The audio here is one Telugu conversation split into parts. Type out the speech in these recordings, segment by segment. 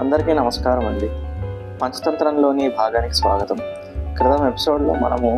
అందరికీ నమస్కారం అండి. పంచతంత్రంలోని భాగానికి స్వాగతం. క్రితం ఎపిసోడ్లో మనము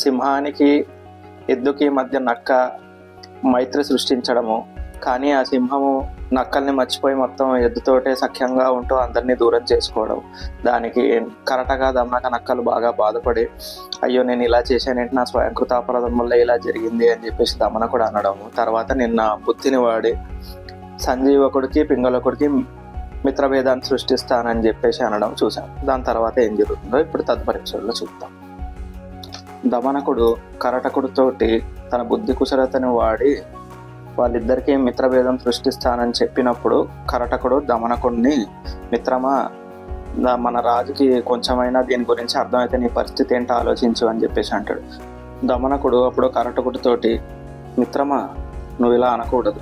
సింహానికి ఎద్దుకి మధ్య నక్క మైత్రి సృష్టించడము, కానీ ఆ సింహము నక్కల్ని మర్చిపోయి మొత్తం ఎద్దుతోటే సఖ్యంగా ఉంటూ అందరినీ దూరం చేసుకోవడం, దానికి కరటగా దమ్మక నక్కలు బాగా బాధపడి అయ్యో నేను ఇలా చేశానేంటి, నా స్వయంకృతాపరాధం వల్ల ఇలా జరిగింది అని చెప్పేసి దమనకుడు అనడము, తర్వాత నిన్న బుద్ధిని వాడి సంజీవకుడికి పింగళకుడికి మిత్రభేదాన్ని సృష్టిస్తానని చెప్పేసి అనడం చూసాం. దాని తర్వాత ఏం జరుగుతుందో ఇప్పుడు తదుపరి ఎపిసోడ్లో చూద్దాం. దమనకుడు కరటకుడితోటి తన బుద్ధి కుశలతని వాడి వాళ్ళిద్దరికీ మిత్రభేదం సృష్టిస్తానని చెప్పినప్పుడు కరటకుడు దమనకుడిని, మిత్రమా మన రాజుకి కొంచెమైనా దీని గురించి అర్థమైతే నీ పరిస్థితి ఏంటో ఆలోచించు అని చెప్పేసి అంటాడు. దమనకుడు అప్పుడు కరటకుడితోటి, మిత్రమా నువ్వు ఇలా అనకూడదు,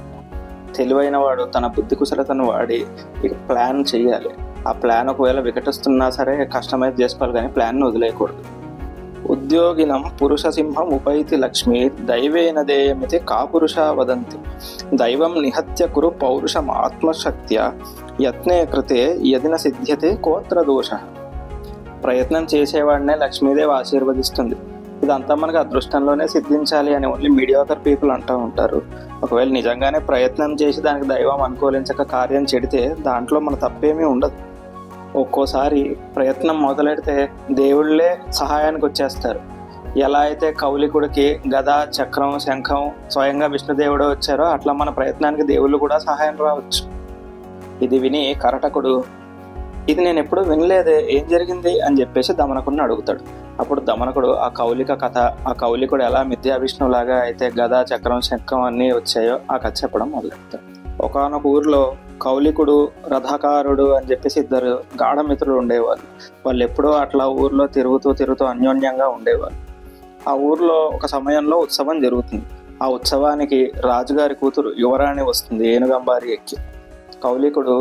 తెలివైన వాడు తన బుద్ధి కుశలతను వాడి ఇక ప్లాన్ చేయాలి. ఆ ప్లాన్ ఒకవేళ వికటిస్తున్నా సరే కష్టమైతే చేసుకోవాలి, కానీ ప్లాన్ను వదిలేయకూడదు. ఉద్యోగినం పురుష సింహం ఉపైతి లక్ష్మి దైవేన దేయమితి కాపురుష వదంతి దైవం నిహత్య కురు పౌరుషం ఆత్మశక్త్య యత్నే కృతే యదిన సిద్ధ్యతే కోత్ర దోష. ప్రయత్నం చేసేవాడినే లక్ష్మీదేవి ఆశీర్వదిస్తుంది. ఇదంతా మనకు అదృష్టంలోనే సిద్ధించాలి అని ఓన్లీ మీడియాకర్ పీపుల్ అంటూ ఉంటారు. ఒకవేళ నిజంగానే ప్రయత్నం చేసి దానికి దైవం అనుకూలించక కార్యం చెడితే దాంట్లో మన తప్పేమీ ఉండదు. ఒక్కోసారి ప్రయత్నం మొదలెడితే దేవుళ్ళే సహాయానికి వచ్చేస్తారు. ఎలా అయితే కౌలికుడికి గద, చక్రం, శంఖం స్వయంగా విష్ణుదేవుడు వచ్చారో అట్లా మన ప్రయత్నానికి దేవుళ్ళు కూడా సహాయం రావచ్చు. ఇది విని కరటకుడు, ఇది నేను ఎప్పుడు వినలేదే, ఏం జరిగింది అని చెప్పేసి దమనకుడిని అడుగుతాడు. అప్పుడు దమనకుడు ఆ కౌలిక కథ, ఆ కౌలికుడు ఎలా మిథ్యా విష్ణులాగా అయితే గద, చక్రం, శంఖం అన్నీ వచ్చాయో ఆ కథ చెప్పడం మొదలెడతాడు. ఒకనొక ఊరిలో కౌలికుడు, రథకారుడు అని చెప్పేసి ఇద్దరు గాఢమిత్రులు ఉండేవాళ్ళు. వాళ్ళు ఎప్పుడూ అట్లా ఊర్లో తిరుగుతూ అన్యోన్యంగా ఉండేవాళ్ళు. ఆ ఊర్లో ఒక సమయంలో ఉత్సవం జరుగుతుంది. ఆ ఉత్సవానికి రాజుగారి కూతురు యువరాణి వస్తుంది ఏనుగంబారి ఎక్కి. కౌలికుడు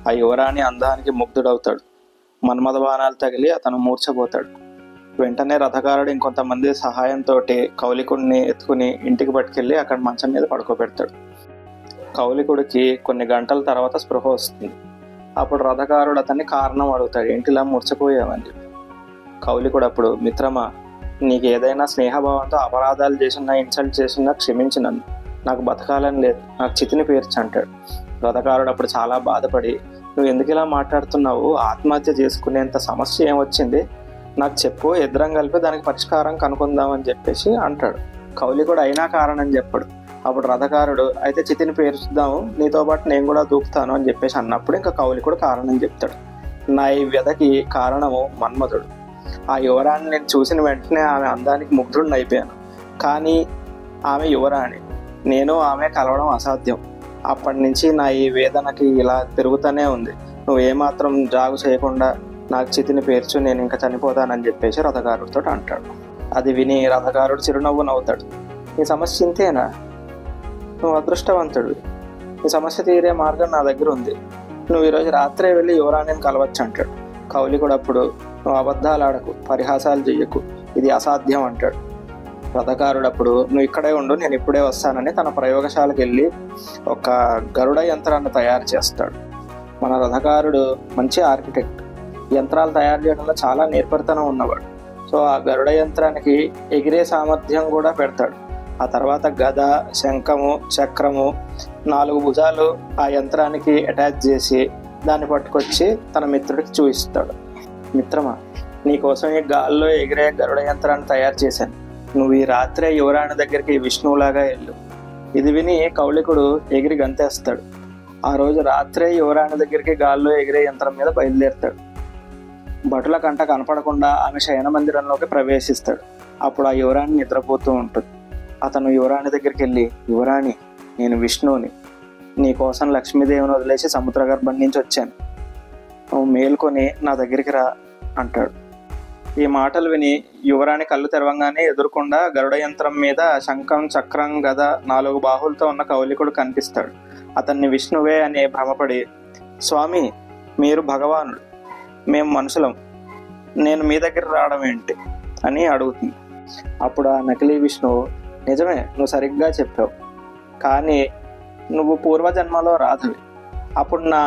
ఆ యువరాణి అందానికి ముగ్ధుడవుతాడు. మన్మథ బాణాలు తగిలి అతను మూర్ఛపోతాడు. వెంటనే రథకారుడు ఇంకొంతమంది సహాయంతో కౌలికుడిని ఎత్తుకుని ఇంటికి పట్టుకెళ్ళి అక్కడ మంచం మీద పడుకోబెడతాడు. కౌలికుడికి కొన్ని గంటల తర్వాత స్పృహ వస్తుంది. అప్పుడు రథకారుడు అతన్ని కారణం అడుగుతాడు, ఏంటిలా మూర్ఛపోయావని చెప్పి. కౌలికుడు అప్పుడు, మిత్రమా నీకు ఏదైనా స్నేహభావంతో అపరాధాలు చేసినా, ఇన్సల్ట్ చేసినా క్షమించి నన్ను, నాకు బతకాలని లేదు, నాకు చితిని పేర్చి అంటాడు. రథకారుడు అప్పుడు చాలా బాధపడి, నువ్వు ఎందుకు ఇలా మాట్లాడుతున్నావు, ఆత్మహత్య చేసుకునేంత సమస్య ఏమొచ్చింది, నాకు చెప్పు, ఇద్దరం కలిపి దానికి పరిష్కారం కనుక్కుందామని చెప్పేసి అంటాడు. కౌలికుడు అయినా కారణం చెప్పాడు. అప్పుడు రథకారుడు, అయితే చితిని పేర్చుదాము, నీతో పాటు నేను కూడా దూకుతాను అని చెప్పేసి అన్నప్పుడు ఇంకా కౌలికుడు కారణం చెప్తాడు. నా ఈ వ్యధకి కారణము మన్మథుడు. ఆ యువరాణి నేను చూసిన వెంటనే ఆమె అందానికి ముగ్ధుడిని అయిపోయాను, కానీ ఆమె యువరాణి, నేను ఆమె కలవడం అసాధ్యం. అప్పటి నుంచి నా ఈ వేదనకి ఇలా పెరుగుతూనే ఉంది. నువ్వు ఏమాత్రం జాగు చేయకుండా నాకు చితిని పేర్చు, నేను ఇంకా చనిపోతానని చెప్పేసి రథకారుడితో అంటాడు. అది విని రథకారుడు చిరునవ్వు నవ్వుతాడు. ఈ సమస్య ఇంతేనా, నువ్వు అదృష్టవంతుడు, ఈ సమస్య తీరే మార్గం నా దగ్గర ఉంది, నువ్వు ఈరోజు రాత్రే వెళ్ళి యువరాణిని కలవచ్చు అంటాడు. కౌలికుడు అప్పుడు, నువ్వు అబద్ధాలు ఆడకు, పరిహాసాలు చెయ్యకు, ఇది అసాధ్యం అంటాడు. రథకారుడు అప్పుడు, నువ్వు ఇక్కడే ఉండు, నేను ఇప్పుడే వస్తానని తన ప్రయోగశాలకు వెళ్ళి ఒక గరుడ యంత్రాన్ని తయారు చేస్తాడు. మన రథకారుడు మంచి ఆర్కిటెక్ట్, యంత్రాలు తయారు చేయడంలో చాలా నేర్పరితనం ఉన్నవాడు. సో ఆ గరుడ యంత్రానికి ఎగిరే సామర్థ్యం కూడా పెడతాడు. ఆ తర్వాత గద, శంఖము, చక్రము 4 భుజాలు ఆ యంత్రానికి అటాచ్ చేసి దాన్ని పట్టుకొచ్చి తన మిత్రుడికి చూపిస్తాడు. మిత్రమా నీకోసం ఈ గాల్లో ఎగిరే గరుడ యంత్రాన్ని తయారు చేశాను, నువ్వు ఈ రాత్రే యువరాణి దగ్గరికి విష్ణువులాగా వెళ్ళు. ఇది విని కౌలికుడు ఎగిరి గంతేస్తాడు. ఆ రోజు రాత్రే యువరాణి దగ్గరికి గాల్లో ఎగిరే యంత్రం మీద బయలుదేరుతాడు. భటుల కంట కనపడకుండా ఆమె శయన మందిరంలోకి ప్రవేశిస్తాడు. అప్పుడు ఆ యువరాణి నిద్రపోతూ ఉంటుంది. అతను యువరాణి దగ్గరికి వెళ్ళి, యువరాణి నేను విష్ణువుని, నీ కోసం లక్ష్మీదేవిని వదిలేసి సముద్ర గర్భం నుంచి వచ్చాను, నువ్వు మేల్కొని నా దగ్గరికి రా అంటాడు. ఈ మాటలు విని యువరాణి కళ్ళు తెరవంగానే ఎదురుకుండా గరుడ యంత్రం మీద శంఖం, చక్రం, గద 4 బాహులతో ఉన్న కౌలికుడు కనిపిస్తాడు. అతన్ని విష్ణువే అనే భ్రమపడి, స్వామి మీరు భగవానుడు, మేము మనుషులం, నేను మీ దగ్గర రావడం ఏంటి అని అడుగుతుంది. అప్పుడు ఆ నకిలీ విష్ణువు, నిజమే నువ్వు సరిగ్గా చెప్పావు, కానీ నువ్వు పూర్వజన్మలో రాధవి, అప్పుడు నా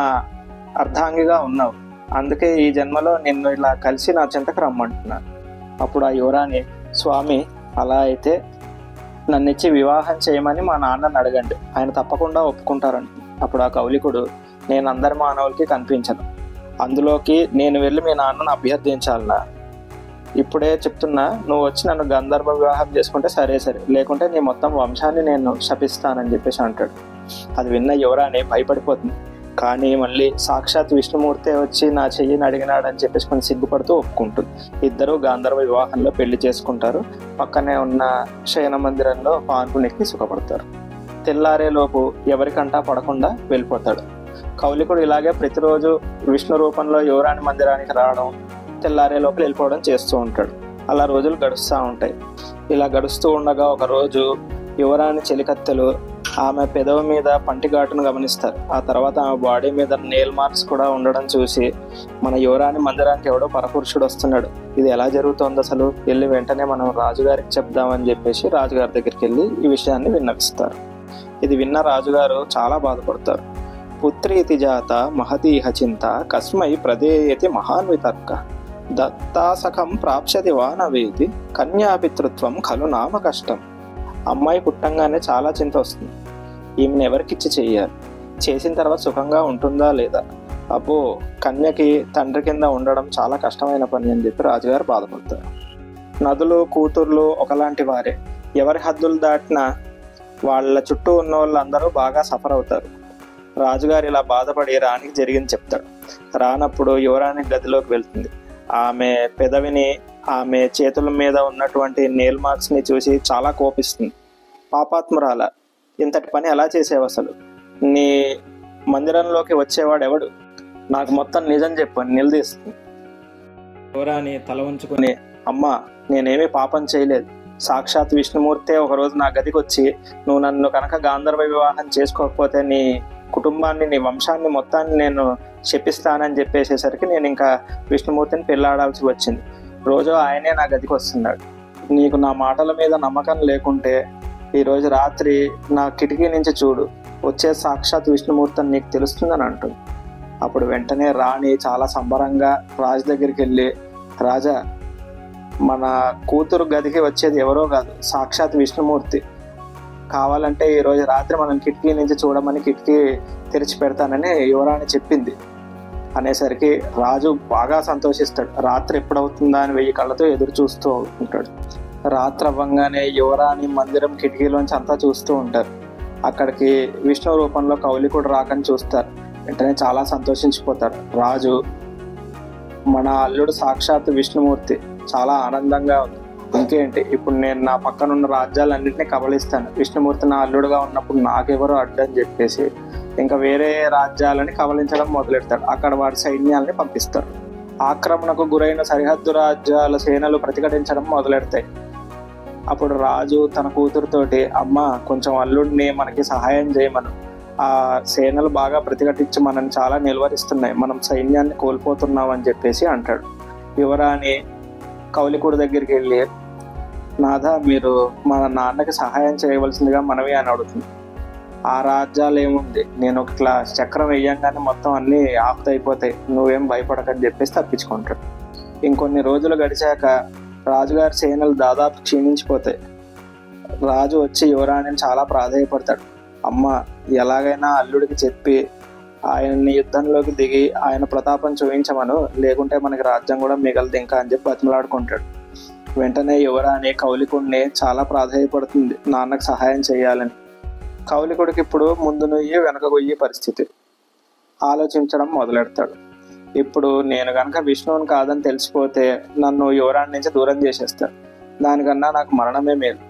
అర్ధాంగిగా ఉన్నావు, అందుకే ఈ జన్మలో నిన్ను ఇలా కలిసి నా చెంతకు రమ్మంటున్నాను. అప్పుడు ఆ యువరాణి, స్వామి అలా అయితే నన్నిచ్చి వివాహం చేయమని మా నాన్నని అడగండి, ఆయన తప్పకుండా ఒప్పుకుంటారంట. అప్పుడు ఆ కౌలికుడు, నేను అందరి మానవులకి కనిపించను, అందులోకి నేను వెళ్ళి మీ నాన్నను అభ్యర్థించాలనా? ఇప్పుడే చెప్తున్నా, నువ్వు వచ్చి నన్ను గంధర్వ వివాహం చేసుకుంటే సరే, లేకుంటే నీ మొత్తం వంశాన్ని నేను శపిస్తానని చెప్పేసి అంటాడు. అది విన్న యువరాణి భయపడిపోతుంది. కానీ మళ్ళీ సాక్షాత్ విష్ణుమూర్తే వచ్చి నా చెయ్యిని అడిగినాడని చెప్పేసి కొంచెం సిగ్గుపడుతూ ఒప్పుకుంటుంది. ఇద్దరు గాంధర్వ వివాహంలో పెళ్లి చేసుకుంటారు. పక్కనే ఉన్న శయన మందిరంలో పాన్పునెక్కి సుఖపడతారు. తెల్లారేలోపు ఎవరికంటా పడకుండా వెళ్ళిపోతాడు. కౌలికుడు ఇలాగే ప్రతిరోజు విష్ణు రూపంలో యువరాణి మందిరానికి రావడం, తెల్లారే లోపల వెళ్ళిపోవడం చేస్తూ ఉంటాడు. అలా రోజులు గడుస్తూ ఉంటాయి. ఇలా గడుస్తూ ఉండగా ఒక రోజు యువరాణి చెలికత్తెలు ఆమె పెదవి మీద పంటిఘాటును గమనిస్తారు. ఆ తర్వాత ఆమె బాడీ మీద నెయిల్ మార్క్స్ కూడా ఉండడం చూసి, మన యువరాణి మందిరానికి ఎవడో పరపురుషుడు వస్తున్నాడు, ఇది ఎలా జరుగుతోంది అసలు, వెళ్ళి వెంటనే మనం రాజుగారికి చెప్దామని చెప్పేసి రాజుగారి దగ్గరికి వెళ్ళి ఈ విషయాన్ని విన్నవిస్తారు. ఇది విన్న రాజుగారు చాలా బాధపడతారు. పుత్రీతి జాత మహతీహ చింత కస్మై ప్రదేయతి మహాన్వితర్క దత్తాసకం ప్రాప్స్యతి వానవేది కన్యాపితృత్వం ఖలు నామ కష్టం. అమ్మాయి పుట్టంగానే చాలా చింత వస్తుంది. ఈమెను ఎవరికిచ్చి చెయ్యాలి, చేసిన తర్వాత సుఖంగా ఉంటుందా లేదా, అబ్బో కన్యకి తండ్రి కింద ఉండడం చాలా కష్టమైన పని అని చెప్పి రాజుగారు బాధపడతారు. నదులు కూతుర్లు ఒకలాంటి వారే, ఎవరి హద్దులు దాటినా వాళ్ళ చుట్టూ ఉన్న వాళ్ళందరూ బాగా సఫర్ అవుతారు. రాజుగారు ఇలా బాధపడి రాణికి జరిగింది చెప్తాడు. రానప్పుడు యువరాణి గదిలోకి వెళ్తుంది. ఆమె పెదవిని, ఆమె చేతుల మీద ఉన్నటువంటి నెయిల్ మార్క్స్ ని చూసి చాలా కోపిస్తుంది. పాపాత్మురాల, ఇంతటి పని ఎలా చేసేవు, అసలు నీ మందిరంలోకి వచ్చేవాడు ఎవడు, నాకు మొత్తం నిజం చెప్పు అని నిలదీస్తుంది. యువరాణి తల ఉంచుకుని, అమ్మ నేనేమీ పాపం చేయలేదు, సాక్షాత్ విష్ణుమూర్తే ఒకరోజు నా గదికి వచ్చి, నువ్వు నన్ను కనుక గాంధర్వ వివాహం చేసుకోకపోతే నీ కుటుంబాన్ని, నీ వంశాన్ని మొత్తాన్ని నేను శపిస్తానని చెప్పేసేసరికి నేను ఇంకా విష్ణుమూర్తిని పెళ్ళాడాల్సి వచ్చింది. రోజు ఆయనే నా గదికి వస్తున్నాడు. నీకు నా మాటల మీద నమ్మకం లేకుంటే ఈరోజు రాత్రి నా కిటికీ నుంచి చూడు, వచ్చే సాక్షాత్ విష్ణుమూర్తి అని నీకు తెలుస్తుందని అంటుంది. అప్పుడు వెంటనే రాణి చాలా సంబరంగా రాజు దగ్గరికి వెళ్ళి, రాజా మన కూతురు గదికి వచ్చేది ఎవరో కాదు, సాక్షాత్ విష్ణుమూర్తి, కావాలంటే ఈరోజు రాత్రి మనం కిటికీ నుంచి చూడమని కిటికీ తెరిచి పెడతానని యువరాణి చెప్పింది అనేసరికి రాజు బాగా సంతోషిస్తాడు. రాత్రి ఎప్పుడవుతుందా అని 1000 కళ్ళతో ఎదురు చూస్తూ ఉంటాడు. రాత్రి అవ్వంగానే యువరాణి మందిరం కిటికీలోంచి అంతా చూస్తూ ఉంటారు. అక్కడికి విష్ణు రూపంలో కౌలికుడు రాకని చూస్తారు. వెంటనే చాలా సంతోషించిపోతాడు రాజు. మన అల్లుడు సాక్షాత్ విష్ణుమూర్తి, చాలా ఆనందంగా ఉంది, ఇంకేంటి ఇప్పుడు నేను నా పక్కనున్న రాజ్యాలన్నింటినీ కబలిస్తాను, విష్ణుమూర్తి నా అల్లుడుగా ఉన్నప్పుడు నాకెవరో అడ్డని చెప్పేసి ఇంకా వేరే రాజ్యాలని కబలించడం మొదలెడతాడు. అక్కడ వాడి సైన్యాలని పంపిస్తాడు. ఆక్రమణకు గురైన సరిహద్దు రాజ్యాల సేనలు ప్రతిఘటించడం మొదలెడతాయి. అప్పుడు రాజు తన కూతురుతోటి, అమ్మ కొంచెం అల్లుడిని మనకి సహాయం చేయమను, ఆ సేనలు బాగా ప్రతిఘటించి మనల్ని చాలా నిలువరిస్తున్నాయి, మనం సైన్యాన్ని కోల్పోతున్నాం అని చెప్పేసి అంటాడు. యువరాణి కౌలికుడి దగ్గరికి వెళ్ళి, నాథ మీరు మన నాన్నకి సహాయం చేయవలసిందిగా మనవి అని అడుగుతుంది. ఆ రాజ్యాలు ఏముంది, నేను ఒక ఇట్లా చక్రం వేయంగానే మొత్తం అన్నీ ఆపుతైపోతాయి, నువ్వేం భయపడకని చెప్పేసి తప్పించుకుంటాడు. ఇంకొన్ని రోజులు గడిచాక రాజుగారి సేనలు దాదాపు క్షీణించిపోతాయి. రాజు వచ్చి యువరాణిని చాలా ప్రాధేయపడతాడు. అమ్మ ఎలాగైనా అల్లుడికి చెప్పి ఆయన్ని యుద్ధంలోకి దిగి ఆయన ప్రతాపం చూపించమను, లేకుంటే మనకి రాజ్యం కూడా మిగలదు ఇంకా అని చెప్పి బతిమలాడుకుంటాడు. వెంటనే యువరాణి కౌలికుడిని చాలా ప్రాధేయపడుతుంది నాన్నకు సహాయం చేయాలని. కౌలికుడికి ఇప్పుడు ముందు నుయ్యి వెనక గొయ్యి పరిస్థితి. ఆలోచించడం మొదలెడతాడు. ఇప్పుడు నేను కనుక విష్ణువుని కాదని తెలిసిపోతే నన్ను యువరాణి నుంచి దూరం చేసేస్తాడు, దానికన్నా నాకు మరణమే మేలు.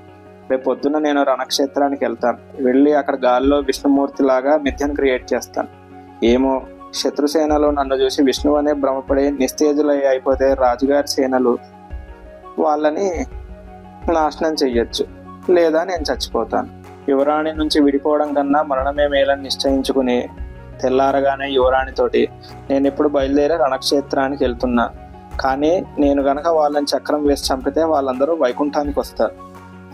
రేపు పొద్దున్న నేను రణక్షేత్రానికి వెళ్తాను, వెళ్ళి అక్కడ గాల్లో విష్ణుమూర్తి లాగా మిథ్యను క్రియేట్ చేస్తాను. ఏమో శత్రుసేనలో నన్ను చూసి విష్ణువు అనే భ్రమపడి నిస్తేజులు అయిపోతే రాజుగారి సేనలు వాళ్ళని నాశనం చెయ్యొచ్చు, లేదా నేను చచ్చిపోతాను. యువరాణి నుంచి విడిపోవడం కన్నా మరణమే మేలని నిశ్చయించుకుని తెల్లారగానే యువరాణితోటి, నేను ఇప్పుడు బయలుదేరి రణక్షేత్రానికి వెళ్తున్నా, కానీ నేను గనక వాళ్ళని చక్రం వేసి చంపితే వాళ్ళందరూ వైకుంఠానికి వస్తారు,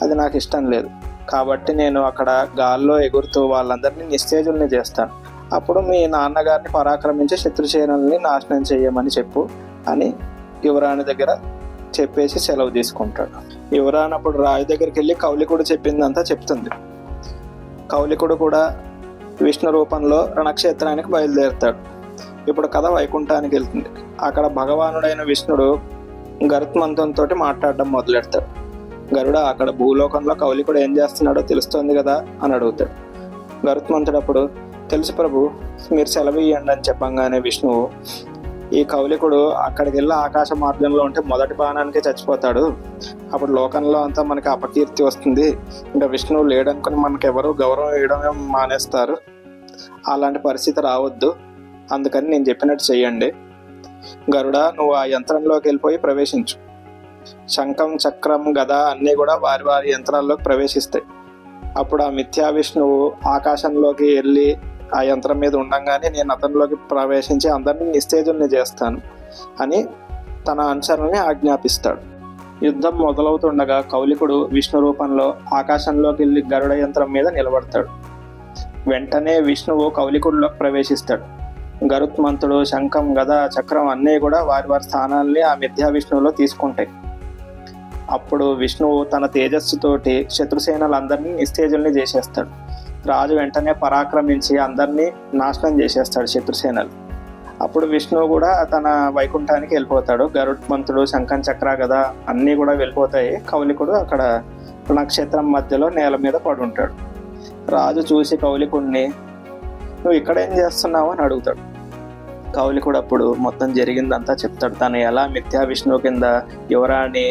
అది నాకు ఇష్టం లేదు, కాబట్టి నేను అక్కడ గాల్లో ఎగురుతూ వాళ్ళందరినీ నిస్తేజుల్ని చేస్తాను, అప్పుడు మీ నాన్నగారిని పరాక్రమించి శత్రుసేనల్ని నాశనం చేయమని చెప్పు అని యువరాణి దగ్గర చెప్పేసి సెలవు తీసుకుంటాడు. యువరాణి అప్పుడు రాజు దగ్గరికి వెళ్ళి కౌలికుడు చెప్పిందంతా చెప్తుంది. కౌలికుడు కూడా విష్ణు రూపంలో రణక్షేత్రానికి బయలుదేరుతాడు. ఇప్పుడు కథ వైకుంఠానికి వెళ్తుంది. అక్కడ భగవానుడైన విష్ణుడు గరుత్మంతునితో మాట్లాడడం మొదలెడతాడు. గరుడ, అక్కడ భూలోకంలో కౌలికుడు ఏం చేస్తున్నాడో తెలుస్తోంది కదా అని అడుగుతాడు. గరుత్మంతుడు అప్పుడు, తెలుసు ప్రభు, మీరు సెలవు ఇవ్వండి అని చెప్పంగానే విష్ణువు, ఈ కౌలికుడు అక్కడికి వెళ్ళి ఆకాశ మార్గంలో ఉంటే మొదటి బాణానికి చచ్చిపోతాడు. అప్పుడు లోకంలో అంతా మనకి అపకీర్తి వస్తుంది. ఇంకా విష్ణువు లేడనుకుని మనకెవరు గౌరవం ఇవ్వడమే మానేస్తారు. అలాంటి పరిస్థితి రావద్దు. అందుకని నేను చెప్పినట్టు చెయ్యండి. గరుడ, నువ్వు ఆ యంత్రంలోకి వెళ్ళిపోయి ప్రవేశించు. శంఖం, చక్రం, గద అన్నీ కూడా వారి వారి యంత్రాల్లోకి ప్రవేశిస్తాయి. అప్పుడు ఆ మిథ్యా విష్ణువు ఆకాశంలోకి వెళ్ళి ఆ యంత్రం మీద ఉండంగానే నేను అతనిలోకి ప్రవేశించి అందరినీ నిస్తేజుల్ని చేస్తాను అని తన అనుచరుల్ని ఆజ్ఞాపిస్తాడు. యుద్ధం మొదలవుతుండగా కౌలికుడు విష్ణు రూపంలో ఆకాశంలోకి వెళ్ళి గరుడ యంత్రం మీద నిలబడతాడు. వెంటనే విష్ణువు కౌలికుడిలోకి ప్రవేశిస్తాడు. గరుత్మంతుడు, శంఖం, గద, చక్రం అన్నీ కూడా వారి వారి స్థానాల్ని ఆ మిథ్యా విష్ణువులో తీసుకుంటాయి. అప్పుడు విష్ణువు తన తేజస్సుతోటి శత్రుసేనలందరినీ నిస్తేజుల్ని చేసేస్తాడు. రాజు వెంటనే పరాక్రమించి అందరినీ నాశనం చేసేస్తాడు శత్రుసేనలు. అప్పుడు విష్ణువు కూడా తన వైకుంఠానికి వెళ్ళిపోతాడు. గరుత్మంతుడు, శంఖం, చక్ర, గద అన్నీ కూడా వెళ్ళిపోతాయి. కౌలికుడు అక్కడ నక్షత్రం మధ్యలో నేల మీద పడి ఉంటాడు. రాజు చూసి కౌలికుడిని, నువ్వు ఇక్కడ ఏం చేస్తున్నావు అని అడుగుతాడు. కౌలికుడు అప్పుడు మొత్తం జరిగిందంతా చెప్తాడు. తను ఎలా మిథ్యా విష్ణువు కింద యువరాణి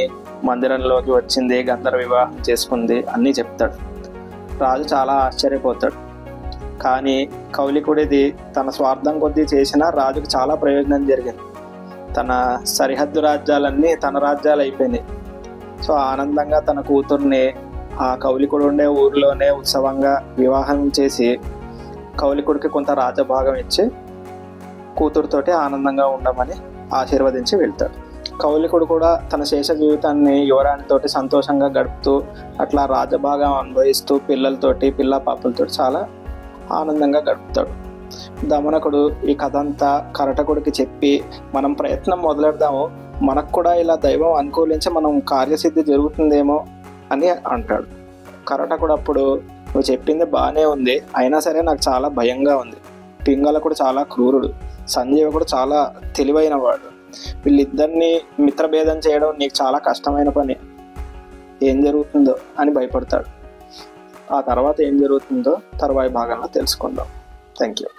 మందిరంలోకి వచ్చింది, గంధర్వ వివాహం చేసుకుంది అన్నీ చెప్తాడు. రాజు చాలా ఆశ్చర్యపోతాడు. కానీ కౌలికుడిది తన స్వార్థం కొద్దీ చేసినా రాజుకు చాలా ప్రయోజనం జరిగింది. తన సరిహద్దు రాజ్యాలన్నీ తన రాజ్యాలు అయిపోయినాయి. సో ఆనందంగా తన కూతుర్ని ఆ కౌలికుడు ఉండే ఊరిలోనే ఉత్సవంగా వివాహం చేసి కౌలికుడికి కొంత రాజభాగం ఇచ్చి కూతురుతోటి ఆనందంగా ఉండమని ఆశీర్వదించి వెళ్తాడు. కౌలికుడు కూడా తన శేష జీవితాన్ని యువరాణితోటి సంతోషంగా గడుపుతూ అట్లా రాజభాగం అనుభవిస్తూ పిల్లలతోటి, పిల్ల పాపలతో చాలా ఆనందంగా గడుపుతాడు. దమనకుడు ఈ కథ అంతా కరటకుడికి చెప్పి, మనం ప్రయత్నం మొదలెడదాము, మనకు కూడా ఇలా దైవం అనుకూలించి మనం కార్యసిద్ధి జరుగుతుందేమో అని అంటాడు. కరటకుడు అప్పుడు, నువ్వు చెప్పింది బాగానే ఉంది, అయినా సరే నాకు చాలా భయంగా ఉంది. పింగళకుడు చాలా క్రూరుడు, సంజీవకుడు చాలా తెలివైన వాడు. వీళ్ళిద్దరినీ మిత్రభేదం చేయడం నీకు చాలా కష్టమైన పని. ఏం జరుగుతుందో అని భయపడతాడు. ఆ తర్వాత ఏం జరుగుతుందో తర్వాయి భాగంలో తెలుసుకుందాం. Thank you.